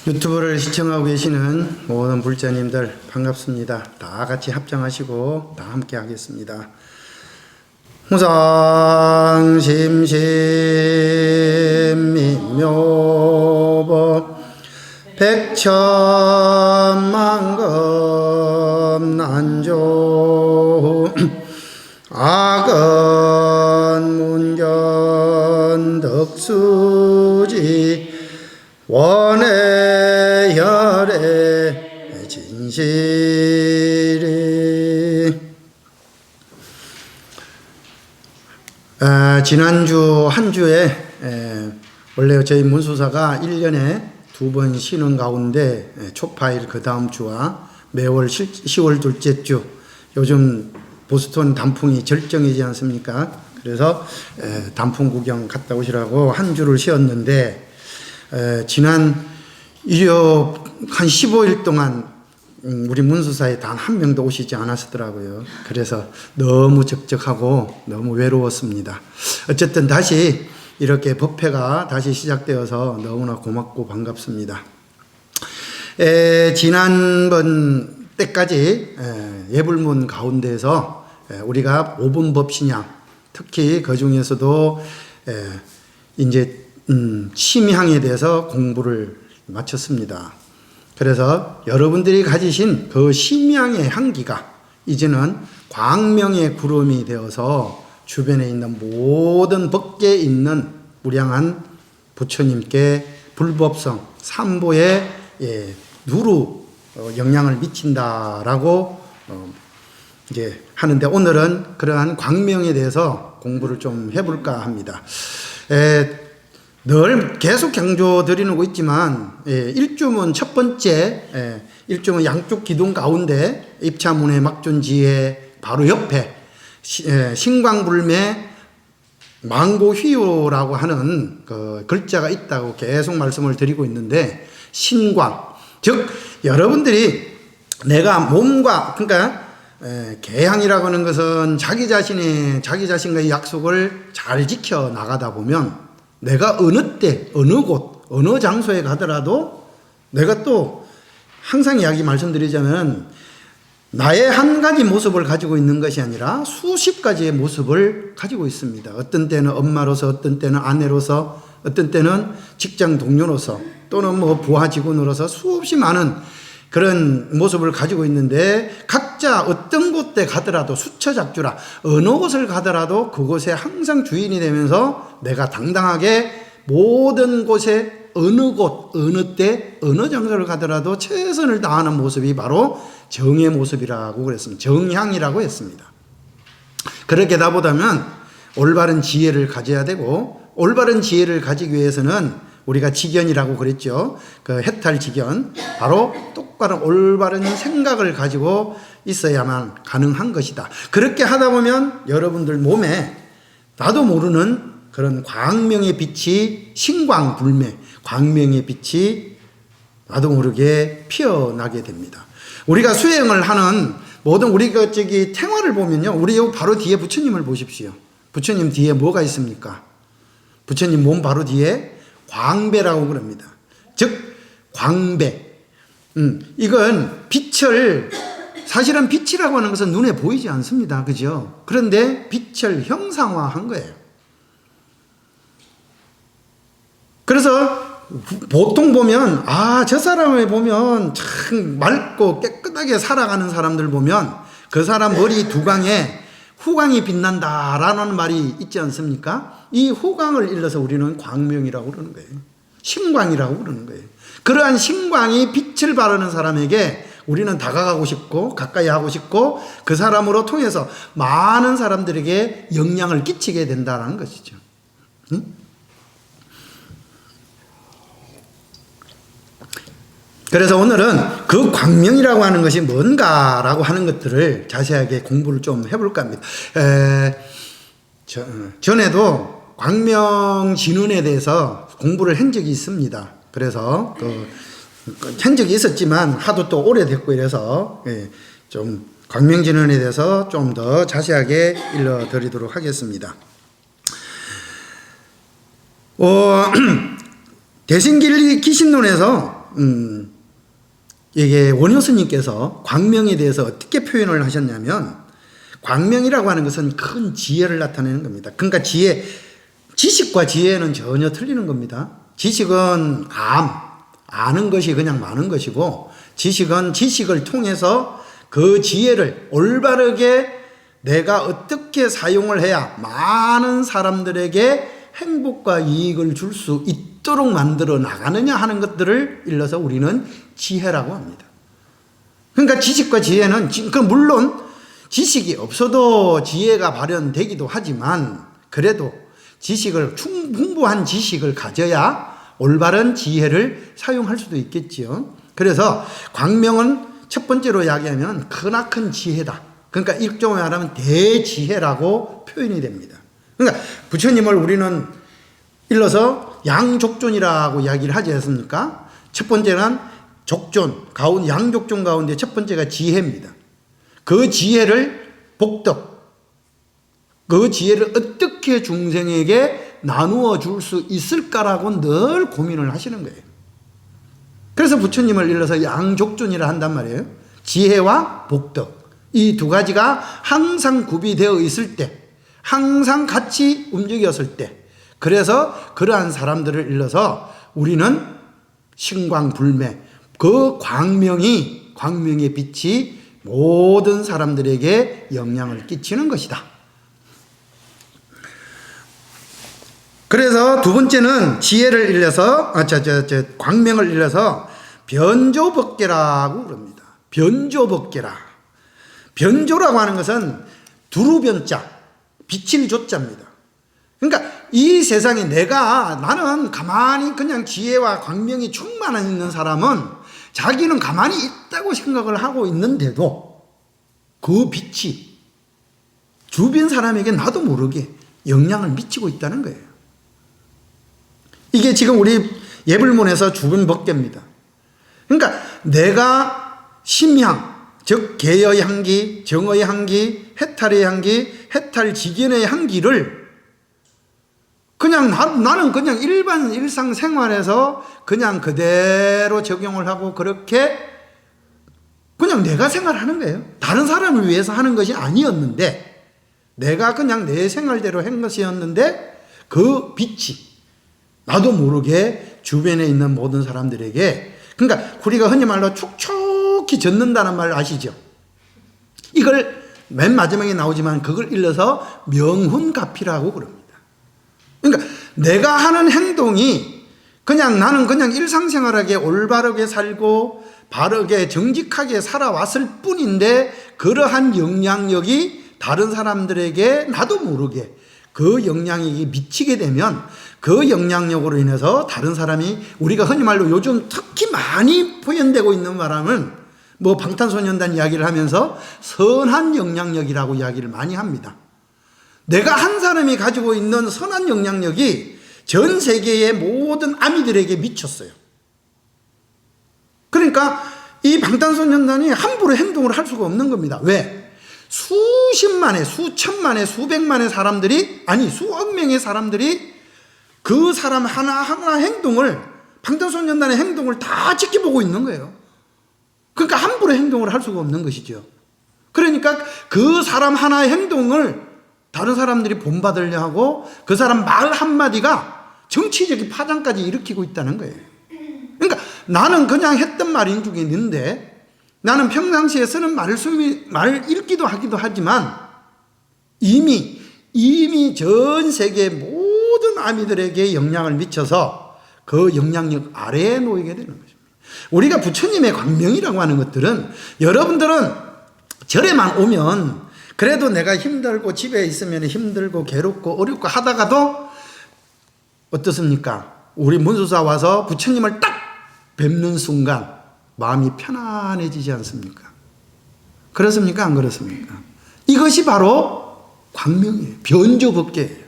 유튜브를 시청하고 계시는 모든 불자님들 반갑습니다. 다 같이 합장하시고 다 함께 하겠습니다. 무상심심미묘법 백천만금 난조 악언문견 덕수지 원해열의 진실이. 지난주 한 주에 원래 저희 문수사가 1년에 2번 쉬는 가운데 초파일 그 다음 주와 매월 10월 둘째 주, 요즘 보스턴 단풍이 절정이지 않습니까? 그래서 단풍 구경 갔다 오시라고 한 주를 쉬었는데, 지난 일요 한 15일 동안 우리 문수사에 단 한 명도 오시지 않았더라고요. 그래서 너무 적적하고 너무 외로웠습니다. 어쨌든 다시 이렇게 법회가 다시 시작되어서 너무나 고맙고 반갑습니다. 지난번 때까지 예불문 가운데에서 우리가 5분 법신양, 특히 그 중에서도 이제 심향에 대해서 공부를 마쳤습니다. 그래서 여러분들이 가지신 그 심향의 향기가 이제는 광명의 구름이 되어서 주변에 있는 모든 법계에 있는 무량한 부처님께 불법성 삼보에 누루 영향을 미친다라고 이제 하는데, 오늘은 그러한 광명에 대해서 공부를 좀 해볼까 합니다. 늘 계속 강조드리고 있지만, 일주문 첫 번째, 일주문 양쪽 기둥 가운데 입차문의 막존지의 바로 옆에 신광불매 망고휘요라고 하는 그 글자가 있다고 계속 말씀을 드리고 있는데, 신광, 즉 여러분들이 내가 몸과, 그러니까 계향이라고 하는 것은 자기 자신과의 약속을 잘 지켜 나가다 보면 내가 어느 때, 어느 곳, 어느 장소에 가더라도 내가 또 항상 이야기 말씀드리자면 나의 한 가지 모습을 가지고 있는 것이 아니라 수십 가지의 모습을 가지고 있습니다. 어떤 때는 엄마로서, 어떤 때는 아내로서, 어떤 때는 직장 동료로서, 또는 뭐 부하 직원으로서 수없이 많은 그런 모습을 가지고 있는데, 각자 어떤 곳에 가더라도 수처작주라 어느 곳을 가더라도 그곳에 항상 주인이 되면서 내가 당당하게 모든 곳에 어느 곳, 어느 때, 어느 장소를 가더라도 최선을 다하는 모습이 바로 정의 모습이라고 그랬습니다. 정향이라고 했습니다. 그렇게 나보다면 올바른 지혜를 가져야 되고, 올바른 지혜를 가지기 위해서는 우리가 직견이라고 그랬죠. 그 해탈직견, 바로 똑바른 올바른 생각을 가지고 있어야만 가능한 것이다. 그렇게 하다 보면 여러분들 몸에 나도 모르는 그런 광명의 빛이, 신광불매 광명의 빛이 나도 모르게 피어나게 됩니다. 우리가 수행을 하는 모든 우리가 태화를 보면요, 우리 요 바로 뒤에 부처님을 보십시오. 부처님 뒤에 뭐가 있습니까? 부처님 몸 바로 뒤에 광배라고 그럽니다. 즉 광배. 이건 빛을, 사실은 빛이라고 하는 것은 눈에 보이지 않습니다. 그죠? 그런데 빛을 형상화한 거예요. 그래서 보통 보면, 저 사람을 보면 참 맑고 깨끗하게 살아가는 사람들 보면 그 사람 머리 두강에 후광이 빛난다라는 말이 있지 않습니까? 이 후광을 일러서 우리는 광명이라고 그러는 거예요. 신광이라고 그러는 거예요. 그러한 신광이 빛을 바라는 사람에게 우리는 다가가고 싶고 가까이 하고 싶고 그 사람으로 통해서 많은 사람들에게 영향을 끼치게 된다는 것이죠. 그래서 오늘은 그 광명이라고 하는 것이 뭔가라고 하는 것들을 자세하게 공부를 좀 해볼까 합니다. 전에도 광명진운에 대해서 공부를 한 적이 있습니다. 그래서 한 적이 있었지만 하도 또 오래됐고 이래서 좀 광명진언에 대해서 좀 더 자세하게 일러드리도록 하겠습니다. 대신길리 기신론에서 이게 원효 스님께서 광명에 대해서 어떻게 표현을 하셨냐면, 광명이라고 하는 것은 큰 지혜를 나타내는 겁니다. 그러니까 지식과 지혜는 전혀 틀리는 겁니다. 지식은 아는 것이 그냥 많은 것이고, 지식은 지식을 통해서 그 지혜를 올바르게 내가 어떻게 사용을 해야 많은 사람들에게 행복과 이익을 줄 수 있도록 만들어 나가느냐 하는 것들을 일러서 우리는 지혜라고 합니다. 그러니까 지식과 지혜는, 물론 지식이 없어도 지혜가 발현되기도 하지만, 그래도 풍부한 지식을 가져야 올바른 지혜를 사용할 수도 있겠지요. 그래서 광명은 첫 번째로 이야기하면 크나큰 지혜다. 그러니까 일종의 말하면 대지혜라고 표현이 됩니다. 그러니까 부처님을 우리는 일러서 양족존이라고 이야기를 하지 않습니까? 첫 번째는 양족존 가운데 첫 번째가 지혜입니다. 그 지혜를 그 지혜를 어떻게 중생에게 나누어 줄 수 있을까라고 늘 고민을 하시는 거예요. 그래서 부처님을 일러서 양족존이라 한단 말이에요. 지혜와 복덕, 이 두 가지가 항상 구비되어 있을 때, 항상 같이 움직였을 때, 그래서 그러한 사람들을 일러서 우리는 신광불매, 그 광명의 빛이 모든 사람들에게 영향을 끼치는 것이다. 그래서 두 번째는 지혜를 일러서 광명을 일러서 변조법계라고 그럽니다. 변조법계라. 변조라고 하는 것은 두루변자, 빛일 조자입니다. 그러니까 이 세상에 나는 가만히 그냥 지혜와 광명이 충만한 있는 사람은 자기는 가만히 있다고 생각을 하고 있는데도 그 빛이 주변 사람에게 나도 모르게 영향을 미치고 있다는 거예요. 이게 지금 우리 예불문에서 주변법계입니다. 그러니까 내가 심향, 즉 개의 향기, 정의 향기, 해탈의 향기, 해탈지견의 향기를 그냥 나는 그냥 일상생활에서 그냥 그대로 적용을 하고 그렇게 그냥 내가 생활하는 거예요. 다른 사람을 위해서 하는 것이 아니었는데, 내가 그냥 내 생활대로 한 것이었는데, 그 빛이 나도 모르게 주변에 있는 모든 사람들에게, 그러니까 우리가 흔히 말로 촉촉히 젖는다는 말 아시죠? 이걸 맨 마지막에 나오지만 그걸 일러서 명훈갑이라고 그럽니다. 그러니까 내가 하는 행동이 나는 그냥 일상생활하게 올바르게 살고 바르게 정직하게 살아왔을 뿐인데, 그러한 영향력이 다른 사람들에게 나도 모르게 그 영향력이 미치게 되면, 그 영향력으로 인해서 다른 사람이, 우리가 흔히 말로 요즘 특히 많이 표현되고 있는 말하면 방탄소년단 이야기를 하면서 선한 영향력이라고 이야기를 많이 합니다. 내가 한 사람이 가지고 있는 선한 영향력이 전 세계의 모든 아미들에게 미쳤어요. 그러니까 이 방탄소년단이 함부로 행동을 할 수가 없는 겁니다. 왜? 수십만의, 수천만의, 수백만의 사람들이, 아니 수억 명의 사람들이 그 사람 하나하나 행동을, 방탄소년단의 행동을 다 지켜보고 있는 거예요. 그러니까 함부로 행동을 할 수가 없는 것이죠. 그러니까 그 사람 하나의 행동을 다른 사람들이 본받으려 하고 그 사람 말 한마디가 정치적인 파장까지 일으키고 있다는 거예요. 그러니까 나는 그냥 했던 말인 중에 있는데, 나는 평상시에 쓰는 말 읽기도 하기도 하지만 이미 전 세계 모든 아미들에게 영향을 미쳐서 그 영향력 아래에 놓이게 되는 것입니다. 우리가 부처님의 광명이라고 하는 것들은, 여러분들은 절에만 오면 그래도 내가 힘들고 집에 있으면 힘들고 괴롭고 어렵고 하다가도 어떻습니까? 우리 문수사 와서 부처님을 딱 뵙는 순간 마음이 편안해지지 않습니까? 그렇습니까? 안 그렇습니까? 이것이 바로 광명이에요. 변조법계예요.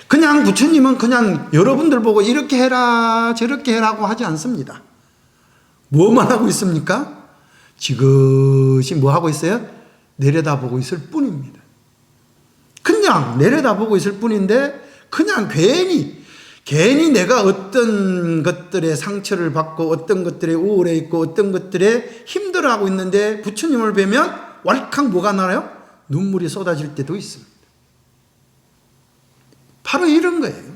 그냥 부처님은 그냥 여러분들 보고 이렇게 해라 저렇게 해라고 하지 않습니다. 뭐만 하고 있습니까? 지그시 뭐 하고 있어요? 내려다보고 있을 뿐입니다. 그냥 내려다보고 있을 뿐인데 그냥 괜히 내가 어떤 것들의 상처를 받고 어떤 것들에 우울해 있고 어떤 것들에 힘들어하고 있는데 부처님을 뵈면 왈칵 뭐가 나요? 눈물이 쏟아질 때도 있습니다. 바로 이런 거예요.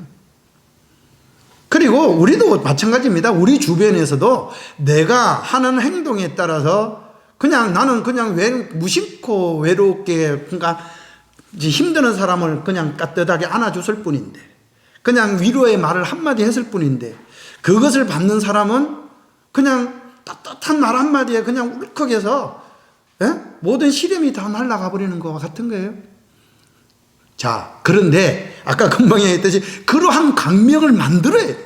그리고 우리도 마찬가지입니다. 우리 주변에서도 내가 하는 행동에 따라서 그냥 나는 그냥 무심코 외롭게 그러니까 힘드는 사람을 그냥 따뜻하게 안아줬을 뿐인데 그냥 위로의 말을 한마디 했을 뿐인데 그것을 받는 사람은 그냥 따뜻한 말 한마디에 그냥 울컥해서 모든 시련이 다 날아가 버리는 것과 같은 거예요. 자, 그런데 아까 금방 얘기했듯이 그러한 광명을 만들어야 돼요.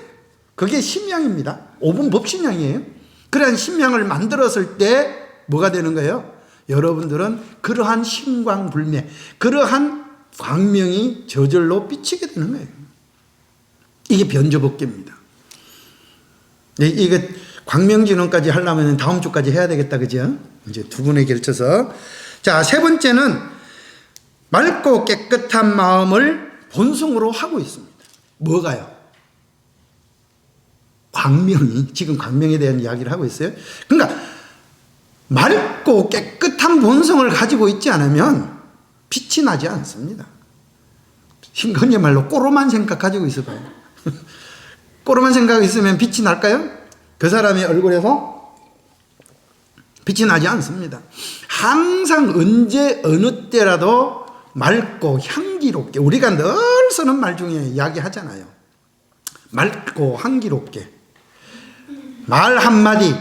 그게 심양입니다. 5분 법심양이에요. 그러한 심양을 만들었을 때 뭐가 되는 거예요? 여러분들은 그러한 신광불매, 그러한 광명이 저절로 비치게 되는 거예요. 이게 변조법계입니다. 이게 광명진원까지 하려면 다음 주까지 해야 되겠다, 그죠? 이제 두 분에 걸쳐서. 자, 세 번째는 맑고 깨끗한 마음을 본성으로 하고 있습니다. 뭐가요? 광명이, 지금 광명에 대한 이야기를 하고 있어요. 그러니까 맑고 깨끗한 본성을 가지고 있지 않으면 빛이 나지 않습니다. 흔히 말로 꼬로만 생각 가지고 있어봐요. 꼬로만 생각이 있으면 빛이 날까요? 그 사람의 얼굴에서 빛이 나지 않습니다. 항상 언제 어느 때라도 맑고 향기롭게, 우리가 늘 쓰는 말 중에 이야기하잖아요. 맑고 향기롭게. 말 한마디,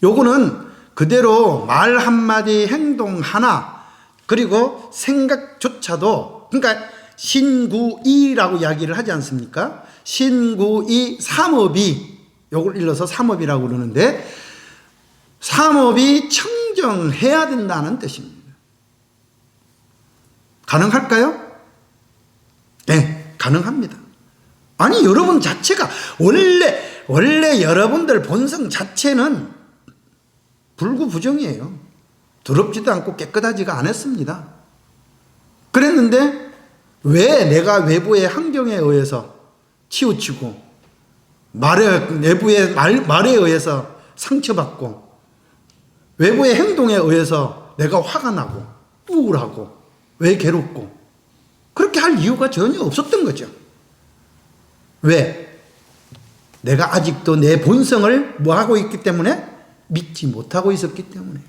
요거는 그대로 말 한마디, 행동 하나, 그리고 생각조차도, 그러니까 신구이라고 이야기를 하지 않습니까? 신구이 삼업이, 요걸 일러서 삼업이라고 그러는데, 삼업이 청정해야 된다는 뜻입니다. 가능할까요? 네, 가능합니다. 아니, 여러분 자체가 원래 여러분들 본성 자체는 불구부정이에요. 더럽지도 않고 깨끗하지가 않았습니다. 그랬는데 왜 내가 외부의 환경에 의해서 치우치고 내부의 말에 의해서 상처받고 외부의 행동에 의해서 내가 화가 나고 우울하고 왜 괴롭고 그렇게 할 이유가 전혀 없었던 거죠. 왜? 내가 아직도 내 본성을 뭐하고 있기 때문에? 믿지 못하고 있었기 때문에.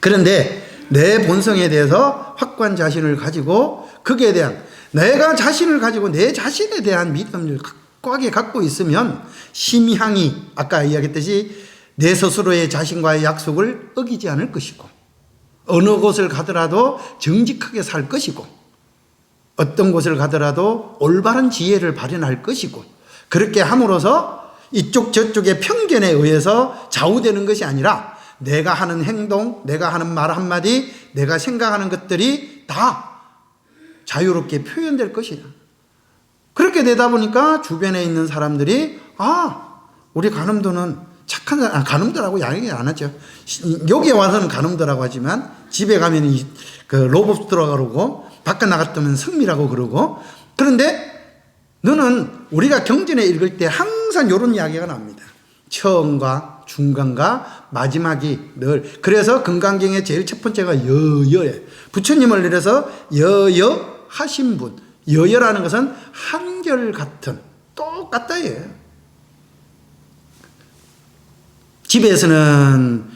그런데 내 본성에 대해서 확고한 자신을 가지고 거기에 대한 내가 자신을 가지고 내 자신에 대한 믿음을 확고하게 갖고 있으면 심향이 아까 이야기했듯이 내 스스로의 자신과의 약속을 어기지 않을 것이고 어느 곳을 가더라도 정직하게 살 것이고 어떤 곳을 가더라도 올바른 지혜를 발현할 것이고 그렇게 함으로써 이쪽 저쪽의 편견에 의해서 좌우되는 것이 아니라 내가 하는 행동, 내가 하는 말 한마디, 내가 생각하는 것들이 다 자유롭게 표현될 것이다. 그렇게 되다 보니까 주변에 있는 사람들이 우리 가늠도는 착한 사람, 가늠도라고 이야기 안 하죠. 여기에 와서는 가늠도라고 하지만 집에 가면 그 로봇 들어가 그러고 밖에 나갔다면 성미라고 그러고 그런데 너는 우리가 경전에 읽을 때 항상 이런 이야기가 나옵니다. 처음과 중간과 마지막이 늘 그래서 금강경의 제일 첫 번째가 여여예요. 부처님을 이래서 여여하신 분. 여여라는 것은 한결같은 똑같다예요. 집에서는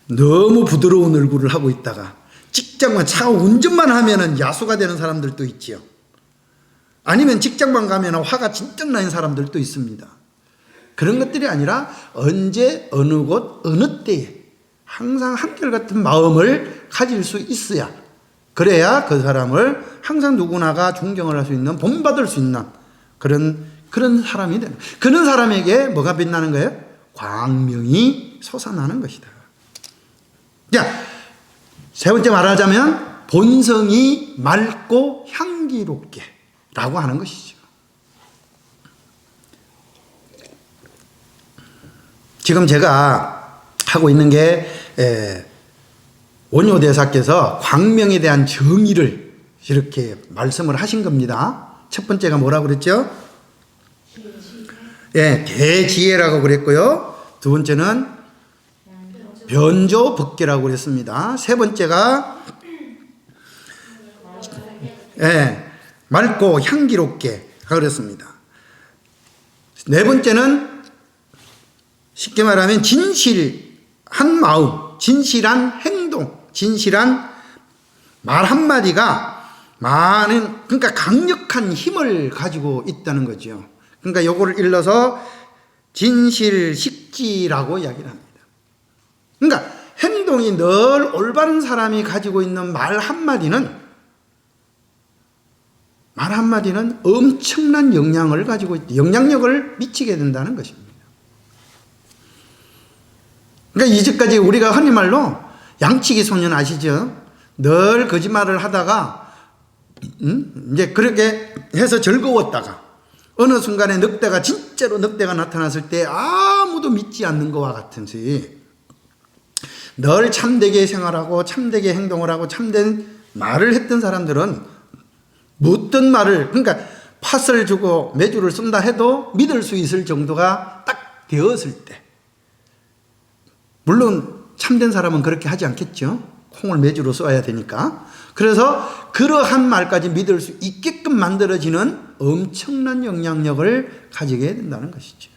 너무 부드러운 얼굴을 하고 있다가 직장만 차 운전만 하면은 야수가 되는 사람들도 있지요. 아니면 직장만 가면 화가 진짜 나는 사람들도 있습니다. 그런 것들이 아니라 언제 어느 곳 어느 때에 항상 한결같은 마음을 가질 수 있어야 그래야 그 사람을 항상 누구나가 존경을 할 수 있는 본받을 수 있는 그런 사람이 되는 그런 사람에게 뭐가 빛나는 거예요? 광명이 솟아나는 것이다. 자, 세 번째 말하자면 본성이 맑고 향기롭게 라고 하는 것이죠. 지금 제가 하고 있는 게 원효대사께서 광명에 대한 정의를 이렇게 말씀을 하신 겁니다. 첫 번째가 뭐라고 그랬죠? 대지혜라고 그랬고요. 두 번째는 변조법계라고 그랬습니다. 세 번째가 맑고 향기롭게 그랬습니다. 네 번째는 쉽게 말하면 진실한 마음, 진실한 행동, 진실한 말 한마디가 많은, 그러니까 강력한 힘을 가지고 있다는 거죠. 그러니까 요거를 일러서 진실식지라고 이야기를 합니다. 그러니까 행동이 늘 올바른 사람이 가지고 있는 말 한마디는 엄청난 영향을 가지고 있다. 영향력을 미치게 된다는 것입니다. 그러니까 이제까지 우리가 흔히 말로 양치기 소년 아시죠? 늘 거짓말을 하다가 이제 그렇게 해서 즐거웠다가 어느 순간에 늑대가 진짜로 늑대가 나타났을 때 아무도 믿지 않는 것과 같은지 늘 참되게 생활하고 참되게 행동을 하고 참된 말을 했던 사람들은 묻던 말을, 그러니까 팥을 주고 메주를 쏜다 해도 믿을 수 있을 정도가 딱 되었을 때, 물론 참된 사람은 그렇게 하지 않겠죠. 콩을 메주로 쏘아야 되니까. 그래서 그러한 말까지 믿을 수 있게끔 만들어지는 엄청난 영향력을 가지게 된다는 것이죠.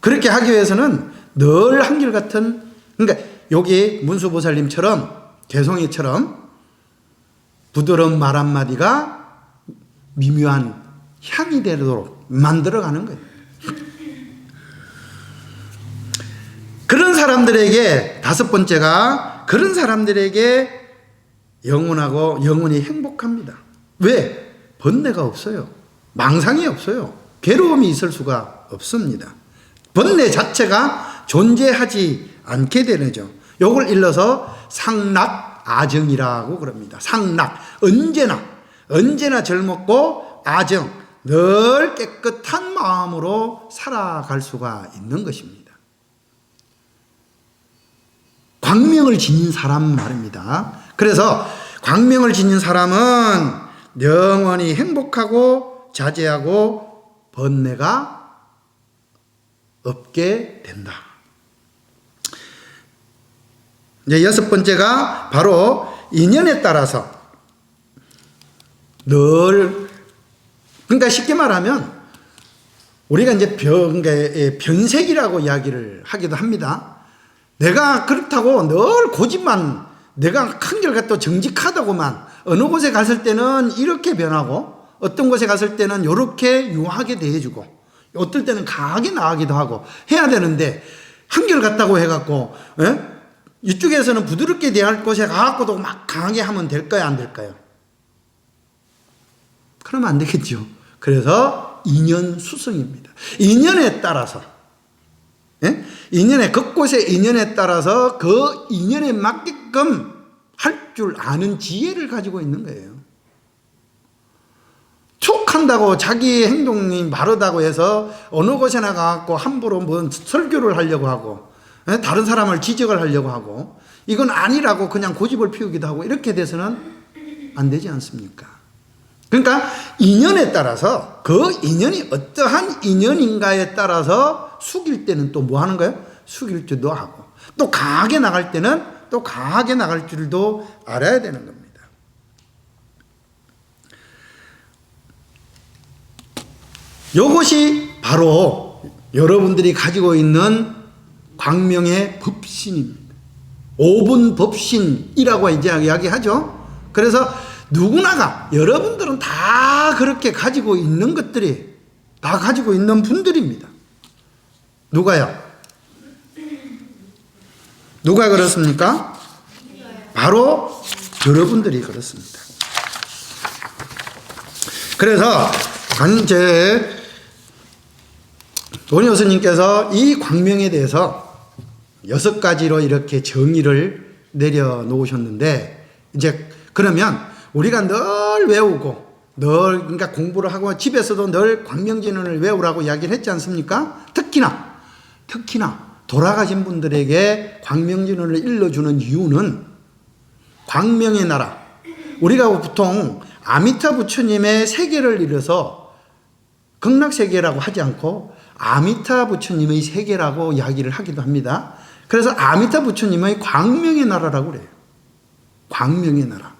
그렇게 하기 위해서는 늘 한결같은, 그러니까 여기 문수보살님처럼 개송이처럼 부드러운 말 한마디가 미묘한 향이 되도록 만들어가는 거예요. 그런 사람들에게, 다섯 번째가 그런 사람들에게 영원히 행복합니다. 왜? 번뇌가 없어요. 망상이 없어요. 괴로움이 있을 수가 없습니다. 번뇌 자체가 존재하지 않게 되죠. 요걸 일러서 상락아정이라고 그럽니다. 상락, 언제나 젊었고 아정, 늘 깨끗한 마음으로 살아갈 수가 있는 것입니다. 광명을 지닌 사람 말입니다. 그래서 광명을 지닌 사람은 영원히 행복하고 자제하고 번뇌가 없게 된다. 이제 여섯 번째가 바로 인연에 따라서 늘, 그러니까 쉽게 말하면 우리가 이제 변색이라고 이야기를 하기도 합니다. 내가 그렇다고 늘 고집만, 내가 한결같고 정직하다고만 어느 곳에 갔을 때는 이렇게 변하고 어떤 곳에 갔을 때는 이렇게 유하게 대해주고 어떨 때는 강하게 나가기도 하고 해야 되는데 한결같다고 해갖고 이쪽에서는 부드럽게 대할 곳에 가갖고도 막 강하게 하면 될까요? 안 될까요? 그러면 안 되겠죠. 그래서 인연수성입니다. 인연에 따라서 인연의 곳곳의 인연에 따라서 그 인연에 맞게끔 할 줄 아는 지혜를 가지고 있는 거예요. 툭한다고 자기 행동이 마르다고 해서 어느 곳에 나가고 함부로 뭔 설교를 하려고 하고 다른 사람을 지적을 하려고 하고 이건 아니라고 그냥 고집을 피우기도 하고 이렇게 돼서는 안 되지 않습니까? 그러니까 인연에 따라서 그 인연이 어떠한 인연인가에 따라서 숙일 때는 또 뭐 하는 거예요? 숙일 줄도 하고 또 강하게 나갈 때는 또 강하게 나갈 줄도 알아야 되는 겁니다. 이것이 바로 여러분들이 가지고 있는 광명의 법신입니다. 5분 법신이라고 이제 이야기하죠. 그래서 누구나가, 여러분들은 다 그렇게 가지고 있는 것들이, 다 가지고 있는 분들입니다. 누가요? 누가 그렇습니까? 바로 여러분들이 그렇습니다. 그래서 이제 원효 스님께서 이 광명에 대해서 6가지로 이렇게 정의를 내려놓으셨는데, 이제 그러면 우리가 늘 외우고 그러니까 공부를 하고 집에서도 늘 광명진언을 외우라고 이야기를 했지 않습니까? 특히나 돌아가신 분들에게 광명진언을 일러주는 이유는 광명의 나라, 우리가 보통 아미타 부처님의 세계를 이뤄서 극락세계라고 하지 않고 아미타 부처님의 세계라고 이야기를 하기도 합니다. 그래서 아미타 부처님의 광명의 나라라고 그래요. 광명의 나라.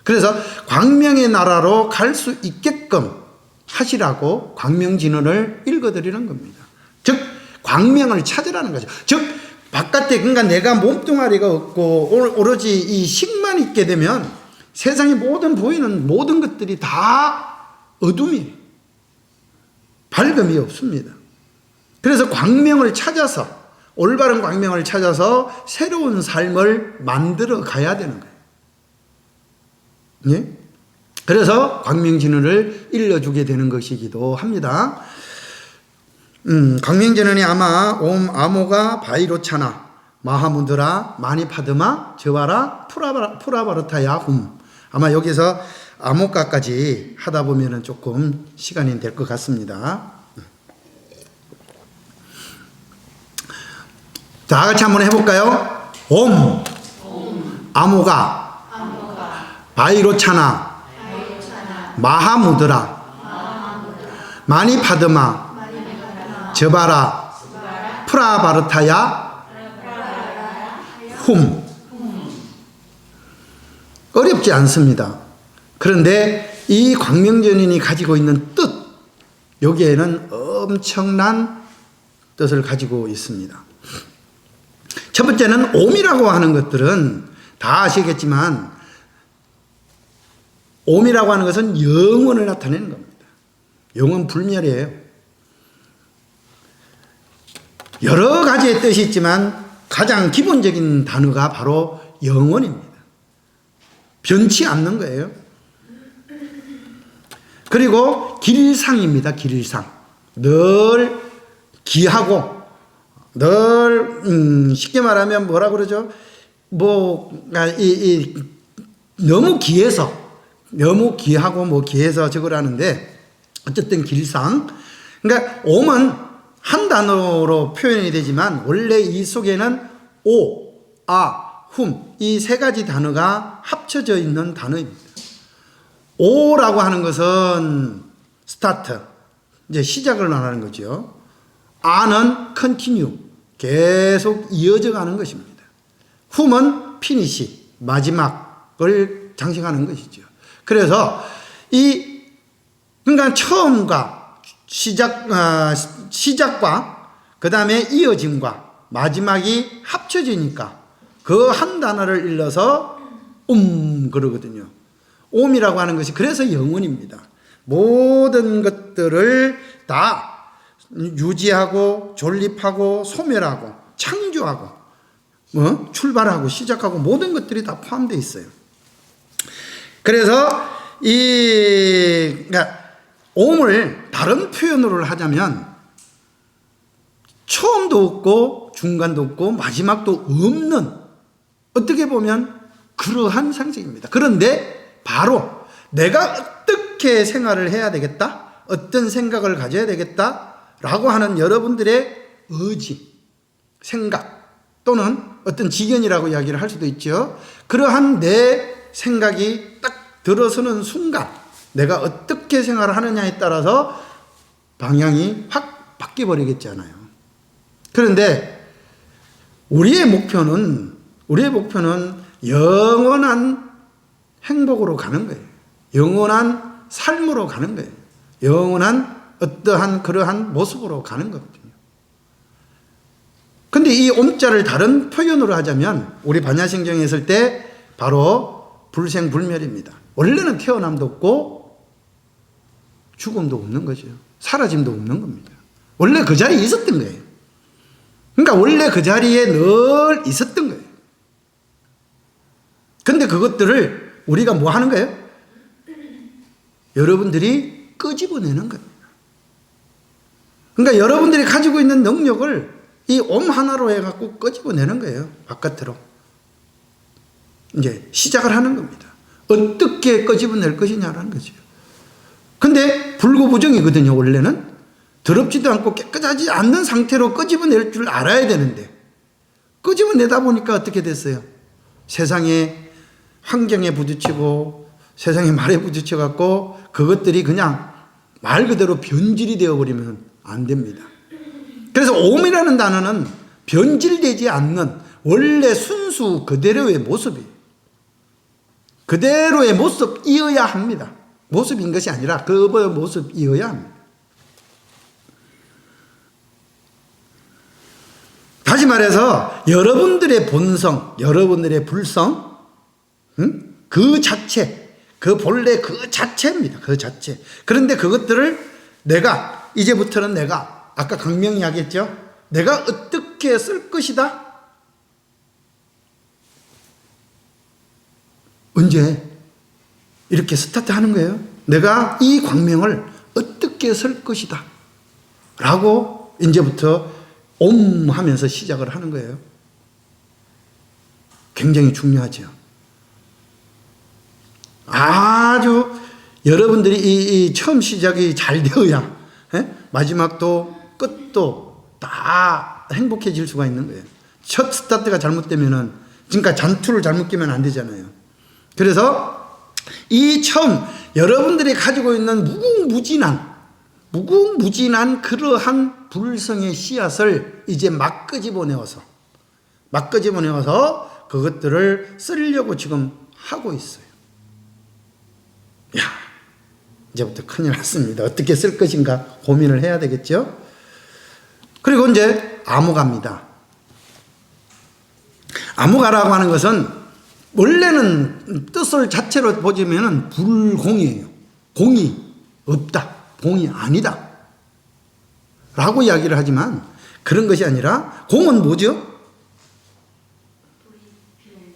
그래서 광명의 나라로 갈 수 있게끔 하시라고 광명진언을 읽어드리는 겁니다. 즉 광명을 찾으라는 거죠. 즉 바깥에, 그러니까 내가 몸뚱아리가 없고 오로지 이 식만 있게 되면 세상에 보이는 모든 것들이 다 어둠이에요. 밝음이 없습니다. 그래서 광명을 찾아서, 올바른 광명을 찾아서 새로운 삶을 만들어 가야 되는 거예요. 예? 그래서 광명진언을 일러주게 되는 것이기도 합니다. 광명진언이 아마 옴 아모가 바이로차나 마하무드라 마니파드마 저와라 프라바르타야 훔, 아마 여기서 아모가까지 하다 보면은 조금 시간이 될 것 같습니다. 다 같이 한번 해볼까요? 옴 아모가 바이로차나 마하무드라 마니파드마 저바라 프라바르타야 훔. 어렵지 않습니다. 그런데 이 광명진언이 가지고 있는 뜻, 여기에는 엄청난 뜻을 가지고 있습니다. 첫 번째는 옴이라고 하는 것들은 다 아시겠지만, 옴이라고 하는 것은 영원을 나타내는 겁니다. 영원 불멸이에요. 여러 가지의 뜻이 있지만 가장 기본적인 단어가 바로 영원입니다. 변치 않는 거예요. 그리고 길상입니다. 길상. 늘 귀하고, 늘 쉽게 말하면 뭐라 그러죠? 너무 귀하고 귀해서 적으라는데, 어쨌든 길상. 그러니까 옴은 한 단어로 표현이 되지만 원래 이 속에는 오, 아, 훔, 이 세 가지 단어가 합쳐져 있는 단어입니다. 오라고 하는 것은 스타트, 이제 시작을 말하는 거죠. 아는 컨티뉴, 계속 이어져 가는 것입니다. 훔은 피니시, 마지막을 장식하는 것이죠. 그래서 그러니까 처음과 시작과 그 다음에 이어짐과 마지막이 합쳐지니까 그 한 단어를 일러서 그러거든요. 옴이라고 하는 것이 그래서 영원입니다. 모든 것들을 다 유지하고 존립하고 소멸하고 창조하고 출발하고 시작하고 모든 것들이 다 포함되어 있어요. 그래서 그러니까 옴을 다른 표현으로 하자면 처음도 없고 중간도 없고 마지막도 없는, 어떻게 보면 그러한 상징입니다. 그런데 바로 내가 어떻게 생활을 해야 되겠다, 어떤 생각을 가져야 되겠다라고 하는 여러분들의 의지, 생각 또는 어떤 지견이라고 이야기를 할 수도 있죠. 그러한 내 생각이 딱 들어서는 순간 내가 어떻게 생활을 하느냐에 따라서 방향이 확 바뀌어버리겠잖아요. 그런데 우리의 목표는 영원한 행복으로 가는 거예요. 영원한 삶으로 가는 거예요. 영원한 어떠한 그러한 모습으로 가는 거거든요. 근데 이 옴자를 다른 표현으로 하자면 우리 반야심경에 있을 때 바로 불생불멸입니다. 원래는 태어남도 없고 죽음도 없는 거죠. 사라짐도 없는 겁니다. 원래 그 자리에 있었던 거예요. 그러니까 원래 그 자리에 늘 있었던 거예요. 근데 그것들을 우리가 뭐 하는 거예요? 여러분들이 끄집어내는 겁니다. 그러니까 여러분들이 가지고 있는 능력을 이 옴 하나로 해갖고 끄집어내는 거예요. 바깥으로. 이제 시작을 하는 겁니다. 어떻게 끄집어낼 것이냐라는 거죠. 근데 불구부정이거든요. 원래는 더럽지도 않고 깨끗하지 않는 상태로 끄집어낼 줄 알아야 되는데 끄집어내다 보니까 어떻게 됐어요? 세상에 환경에 부딪히고 세상의 말에 부딪혀 갖고 그것들이 그냥 말 그대로 변질이 되어버리면 안 됩니다. 그래서 오음이라는 단어는 변질되지 않는 원래 순수 그대로의 모습이에요. 그대로의 모습이어야 합니다. 모습인 것이 아니라 그 모습이어야 합니다. 다시 말해서 여러분들의 본성, 여러분들의 불성, 그 자체, 그 본래 그 자체입니다. 그 자체. 그런데 그것들을 내가 이제부터는 내가 아까 강명이 하겠죠. 내가 어떻게 쓸 것이다. 언제 이렇게 스타트하는 거예요. 내가 이 광명을 어떻게 쓸 것이다 라고 이제부터 옴 하면서 시작을 하는 거예요. 굉장히 중요하죠. 아주 여러분들이 이 처음 시작이 잘 되어야 마지막도 끝도 다 행복해질 수가 있는 거예요. 첫 스타트가 잘못되면은 그러니까 잔투를 잘못 끼면 안 되잖아요. 그래서 이 처음 여러분들이 가지고 있는 무궁무진한 그러한 불성의 씨앗을 이제 막 끄집어내어서 그것들을 쓰려고 지금 하고 있어요. 야, 이제부터 큰일 났습니다. 어떻게 쓸 것인가 고민을 해야 되겠죠? 그리고 이제 암흑합니다. 암흑하라고 하는 것은 원래는 뜻을 자체로 보자면 불공이에요. 공이 없다. 공이 아니다. 라고 이야기를 하지만 그런 것이 아니라 공은 뭐죠?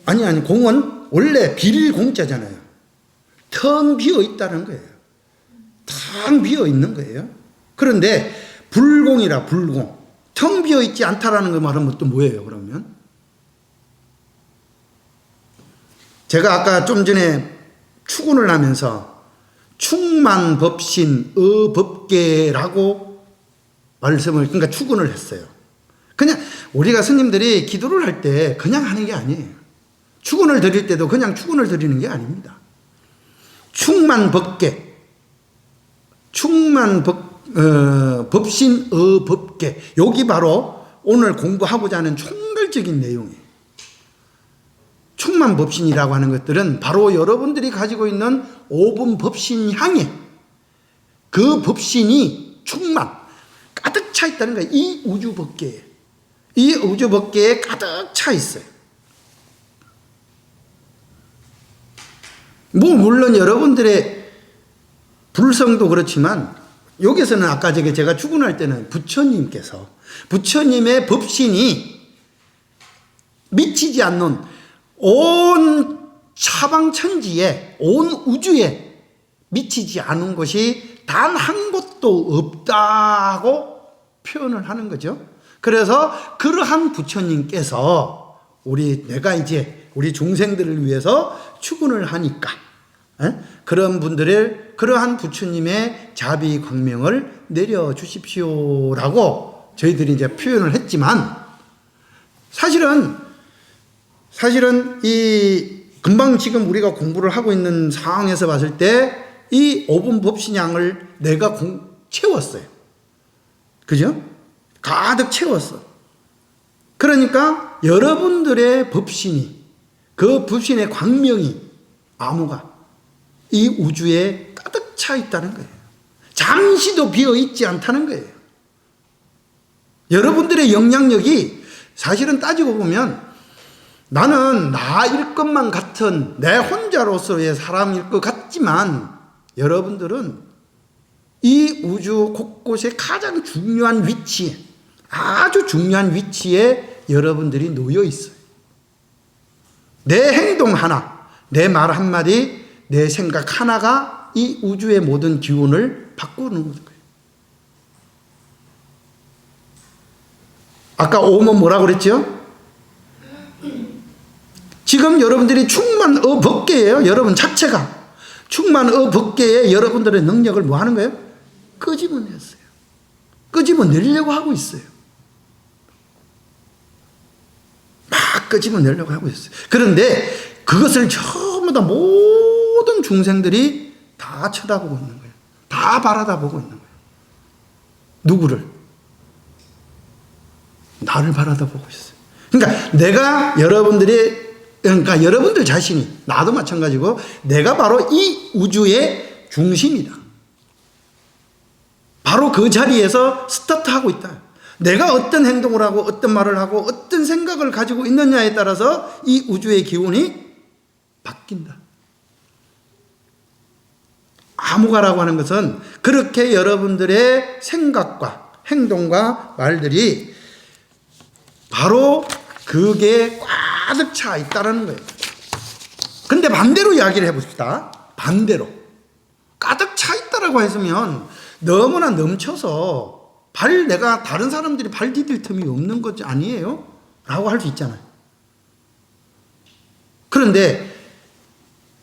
아니 공은 원래 빌공자잖아요. 텅 비어 있다는 거예요. 텅 비어 있는 거예요. 그런데 불공이라 불공. 텅 비어 있지 않다라는 거 말하면 또 뭐예요, 그러면? 제가 아까 좀 전에 추gun을 하면서 충만법신 어법계라고 그러니까 추gun을 했어요. 그냥 우리가 스님들이 기도를 할 때 그냥 하는 게 아니에요. 추gun을 드릴 때도 그냥 추gun을 드리는 게 아닙니다. 충만법계, 법신 어법계, 여기 바로 오늘 공부하고자 하는 총괄적인 내용이에요. 충만법신이라고 하는 것들은 바로 여러분들이 가지고 있는 오분 법신 향해 그 법신이 충만 가득 차 있다는 거예요. 이 우주법계에, 이 우주법계에 가득 차 있어요. 물론 여러분들의 불성도 그렇지만 여기서는 아까 제가 추gun할 때는 부처님의 법신이 미치지 않는 온 차방천지에 온 우주에 미치지 않은 것이 단 한 곳도 없다고 표현을 하는 거죠. 그래서 그러한 부처님께서 내가 이제 우리 중생들을 위해서 추gun을 하니까 그런 분들의 그러한 부처님의 자비 광명을 내려주십시오라고 저희들이 이제 표현을 했지만 사실은 이 금방 지금 우리가 공부를 하고 있는 상황에서 봤을 때 이 오분 법신양을 내가 채웠어요. 그죠? 가득 채웠어. 그러니까 여러분들의 법신이, 그 법신의 광명이, 암호가 이 우주에 가득 차 있다는 거예요. 잠시도 비어 있지 않다는 거예요. 여러분들의 영향력이 사실은 따지고 보면 나는 나일 것만 같은 내 혼자로서의 사람일 것 같지만 여러분들은 이 우주 곳곳에 가장 중요한 위치에, 아주 중요한 위치에 여러분들이 놓여 있어요. 내 행동 하나, 내 말 한마디, 내 생각 하나가 이 우주의 모든 기운을 바꾸는 거예요. 아까 오면 뭐라고 그랬죠? 지금 여러분들이 법계예요. 여러분 자체가 충만의 법계에 여러분들의 능력을 뭐 하는 거예요? 끄집어냈어요. 끄집어내려고 하고 있어요. 막 끄집어내려고 하고 있어요. 그런데 그것을 전부 다 모든 중생들이 다 쳐다보고 있는 거예요. 다 바라다보고 있는 거예요. 누구를? 나를 바라다보고 있어요. 그러니까 그러니까 여러분들 자신이, 나도 마찬가지고, 내가 바로 이 우주의 중심이다. 바로 그 자리에서 스타트하고 있다. 내가 어떤 행동을 하고 어떤 말을 하고 어떤 생각을 가지고 있느냐에 따라서 이 우주의 기운이 바뀐다. 암흑아라고 하는 것은 그렇게 여러분들의 생각과 행동과 말들이 바로 그게 가득 차 있다는 거예요. 근데 반대로 이야기를 해봅시다. 반대로. 가득 차 있다라고 했으면 너무나 넘쳐서 내가 다른 사람들이 발 디딜 틈이 없는 것 아니에요? 라고 할 수 있잖아요. 그런데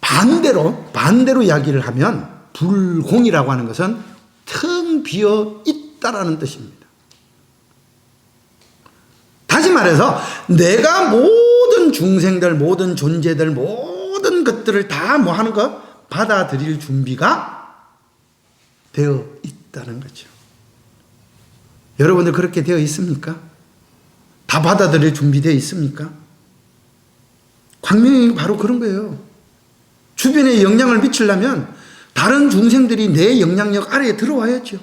반대로 이야기를 하면 불공이라고 하는 것은 텅 비어 있다라는 뜻입니다. 다시 말해서 내가 모든 중생들, 모든 존재들, 모든 것들을 다 뭐 하는 거? 받아들일 준비가 되어 있다는 거죠. 여러분들 그렇게 되어 있습니까? 다 받아들일 준비되어 있습니까? 광명이 바로 그런 거예요. 주변에 영향을 미치려면 다른 중생들이 내 영향력 아래에 들어와야죠.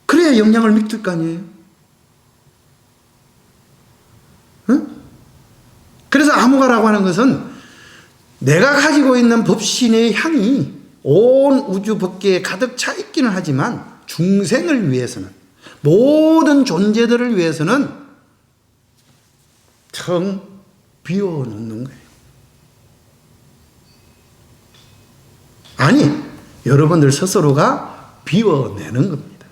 그래야 영향을 미칠 거 아니에요. 응? 그래서 암흑아라고 하는 것은 내가 가지고 있는 법신의 향이 온 우주 법계에 가득 차 있기는 하지만 중생을 위해서는, 모든 존재들을 위해서는 텅 비워놓는 거예요. 아니, 여러분들 스스로가 비워내는 겁니다.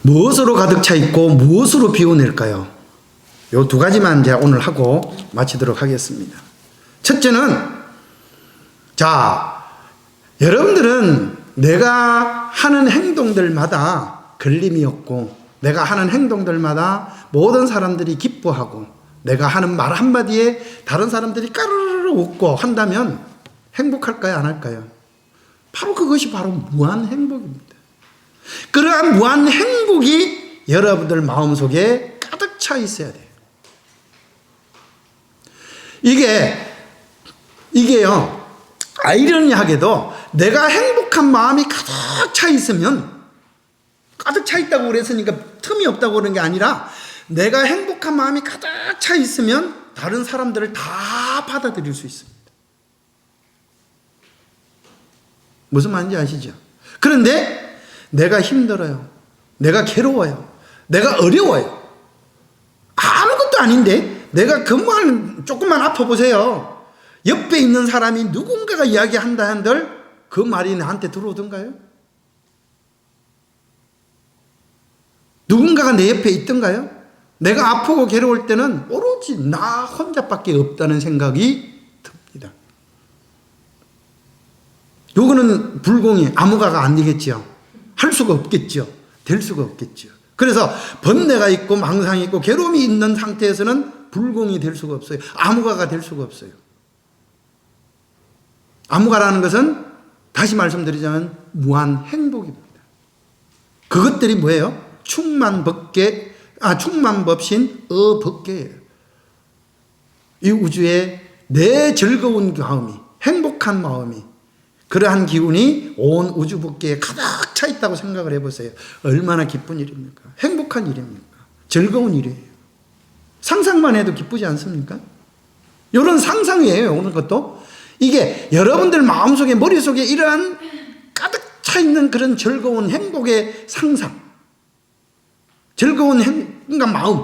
무엇으로 가득 차 있고 무엇으로 비워낼까요? 요 두 가지만 제가 오늘 하고 마치도록 하겠습니다. 첫째는, 여러분들은 내가 하는 행동들마다 걸림이 없고, 내가 하는 행동들마다 모든 사람들이 기뻐하고, 내가 하는 말 한마디에 다른 사람들이 까르르 웃고 한다면 행복할까요? 안 할까요? 바로 그것이 바로 무한 행복입니다. 그러한 무한 행복이 여러분들 마음속에 가득 차 있어야 돼요. 이게요, 아이러니하게도 내가 행복한 마음이 가득 차 있으면, 가득 차 있다고 그랬으니까 틈이 없다고 그러는 게 아니라, 내가 행복한 마음이 가득 차 있으면 다른 사람들을 다 받아들일 수 있습니다. 무슨 말인지 아시죠? 그런데 내가 힘들어요, 내가 괴로워요, 내가 어려워요, 아무것도 아닌데 내가 그 말 조금만 아파보세요. 옆에 있는 사람이 누군가가 이야기한다 한들 그 말이 나한테 들어오던가요? 누군가가 내 옆에 있던가요? 내가 아프고 괴로울 때는 오로지 나 혼자밖에 없다는 생각이 듭니다. 요거는 불공이 암흑아가 안 되겠죠. 할 수가 없겠죠. 될 수가 없겠죠. 그래서 번뇌가 있고 망상이 있고 괴로움이 있는 상태에서는 불공이 될 수가 없어요. 암흑아가 될 수가 없어요. 암흑아라는 것은 다시 말씀드리자면 무한 행복입니다. 그것들이 뭐예요? 충만법신 법계예요. 이 우주에 내 즐거운 마음이, 행복한 마음이, 그러한 기운이 온 우주 법계에 가득 차 있다고 생각을 해보세요. 얼마나 기쁜 일입니까? 행복한 일입니까? 즐거운 일이에요. 상상만 해도 기쁘지 않습니까? 이런 상상이에요, 오늘 것도. 이게 여러분들 마음속에, 머릿속에 이러한 가득 차 있는 그런 즐거운 행복의 상상, 즐거운 그러니까 마음,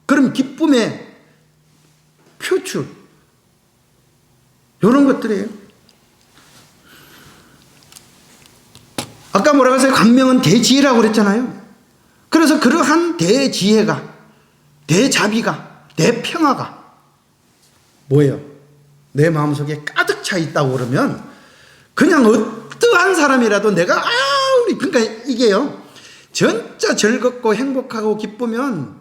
그런 기쁨의 표출, 이런 것들이에요. 아까 뭐라고 했어요? 광명은 대지혜라고 그랬잖아요. 그래서 그러한 대지혜가, 대자비가 내 평화가 뭐예요? 내 마음속에 가득 차 있다고 그러면 그냥 어떠한 사람이라도 내가 우리 그러니까 이게요. 진짜 즐겁고 행복하고 기쁘면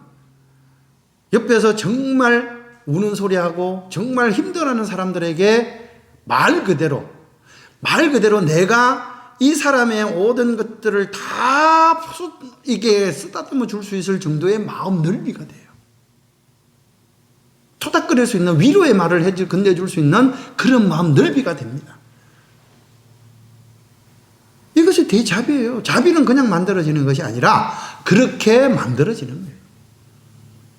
옆에서 정말 우는 소리하고 정말 힘들어하는 사람들에게 말 그대로 내가 이 사람의 모든 것들을 다 이게 쓰다듬어 줄 수 있을 정도의 마음 넓이가 돼요. 토닥거릴 수 있는 위로의 말을 건네줄 수 있는 그런 마음 넓이가 됩니다. 이것이 대자비예요. 자비는 그냥 만들어지는 것이 아니라 그렇게 만들어지는 거예요.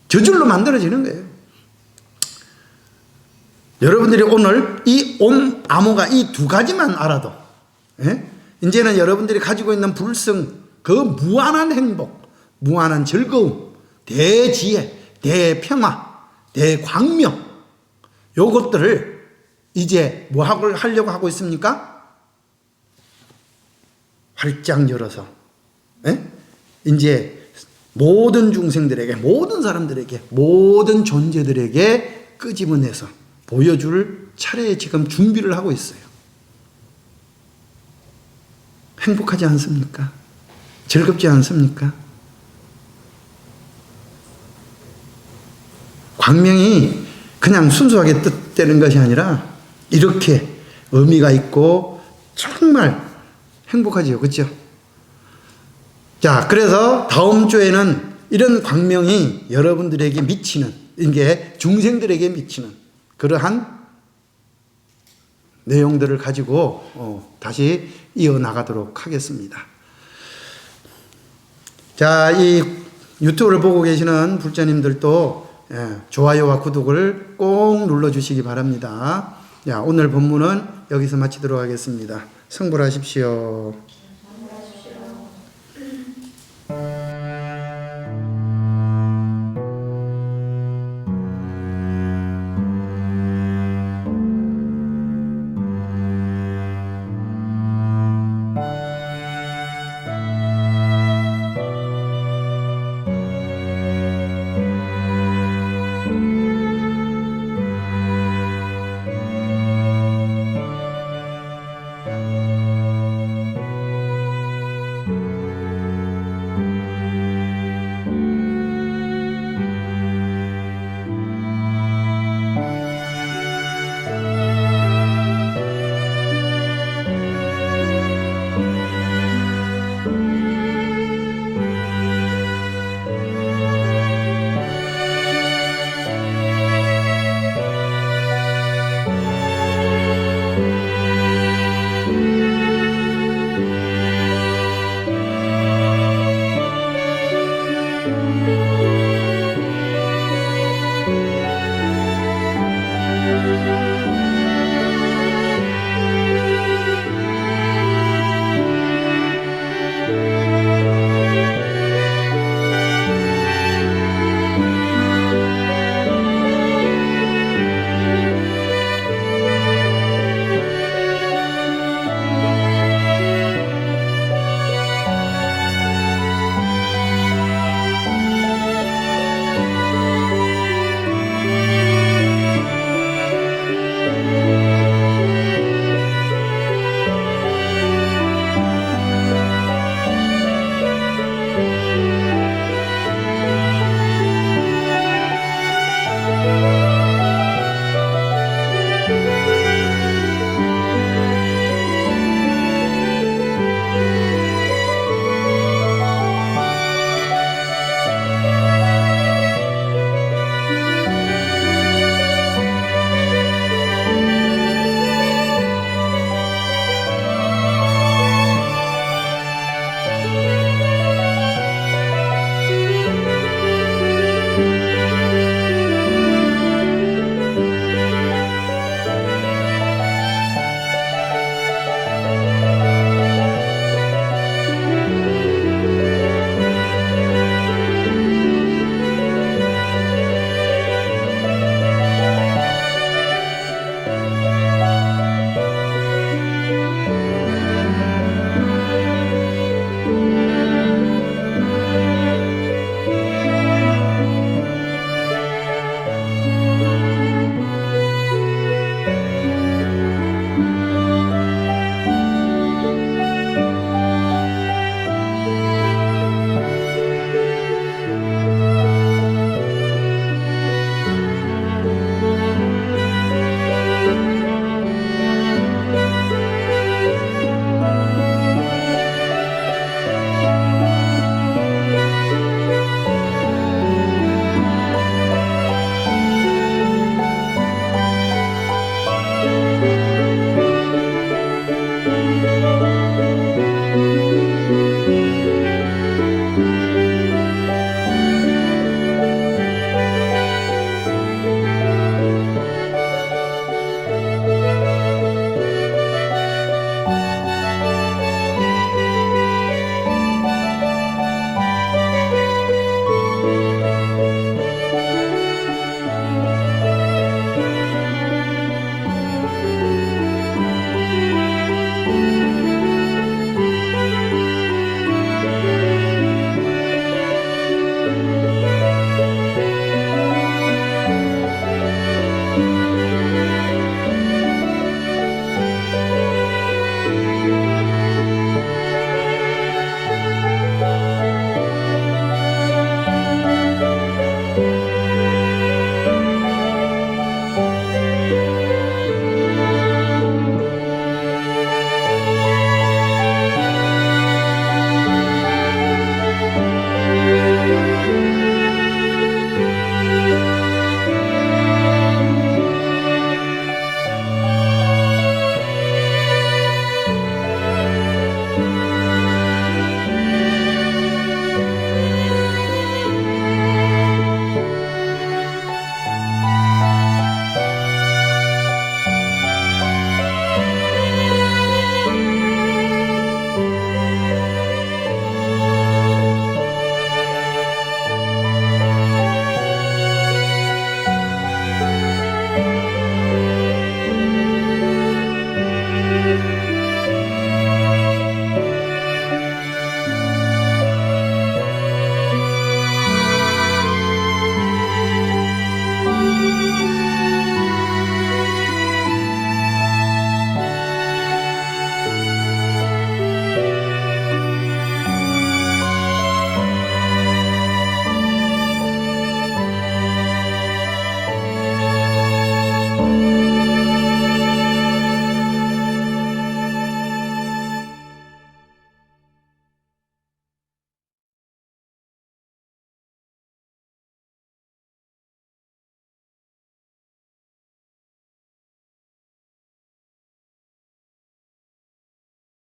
저절로 만들어지는 거예요. 여러분들이 오늘 이 암호가 이 두 가지만 알아도 이제는 여러분들이 가지고 있는 불성, 그 무한한 행복, 무한한 즐거움, 대지혜, 대평화, 대광명, 요것들을 이제 뭐 하려고 하고 있습니까? 활짝 열어서 이제 모든 중생들에게, 모든 사람들에게, 모든 존재들에게 끄집어내서 보여줄 차례에 지금 준비를 하고 있어요. 행복하지 않습니까? 즐겁지 않습니까? 광명이 그냥 순수하게 뜻되는 것이 아니라 이렇게 의미가 있고 정말 행복하지요. 그렇죠? 자, 그래서 다음 주에는 이런 광명이 여러분들에게 미치는, 이게 중생들에게 미치는 그러한 내용들을 가지고 다시 이어나가도록 하겠습니다. 자, 이 유튜브를 보고 계시는 불자님들도 좋아요와 구독을 꼭 눌러주시기 바랍니다. 자, 오늘 본문은 여기서 마치도록 하겠습니다. 성불하십시오.